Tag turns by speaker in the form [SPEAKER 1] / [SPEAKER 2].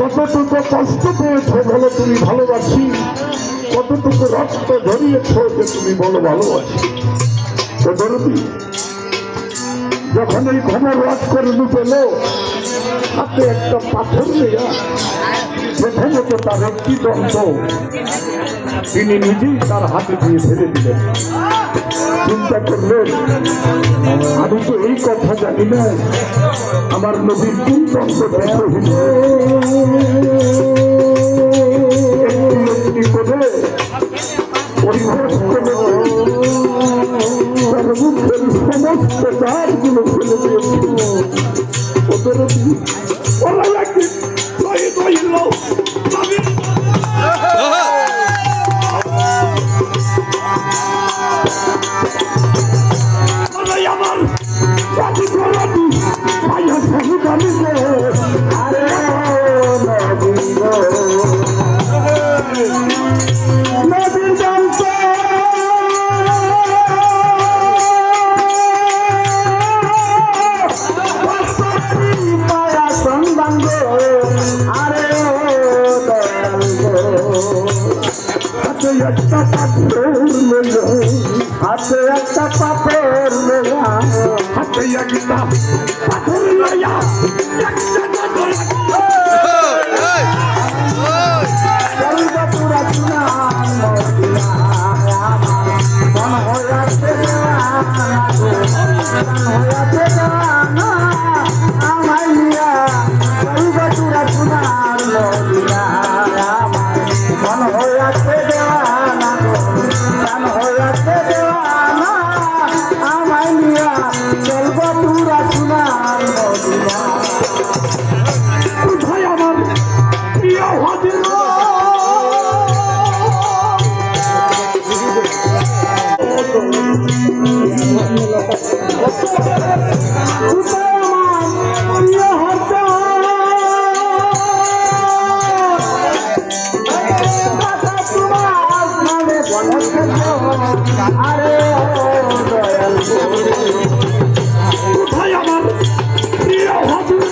[SPEAKER 1] কতটুকু কষ্ট পেয়েছ বলো তুমি ভালোবাসি, কতটুকু রক্ত ঝরিয়েছ যে তুমি বলো ভালোবাসি। তো দরদি যখন এই খবর রাজ করে পেল হাতে একটা পাথর নেয়া, প্রথমত তার একটি দন্ত তিনি নিজেই তার হাতে দিয়ে ফেলে দিলেন। চিন্তা করলেন আমি তো এই কথা জানি না আমার নবীর কোন দন্ত দেশহীন একটি করে পরিবেশ করে তার মুখের সমস্ত কাজগুলো ফেলে দিয়েছিল। ওদের ওরা একদিন শহীদ হইল। আমার জাতি করি ভাইয়া শহীদ আমি আরে নদীর জানতে একটা পাথর মেলা, হাতে একটা পাথর মেলা, হাতে একটা পাথর লইয়া পুরা চুনা মন হইয়াছে আমায় নিয়া চুরা চুনার মদিনা মন হইয়াছে দেওয়ানা গান হইয়াছে দেওয়ানা আমায় নিয়া চলব পুরা চুনার মদিনা। কোথায় আমার প্রিয় হাজির আরে দয়াল কোথায় আমার প্রিয় হাজির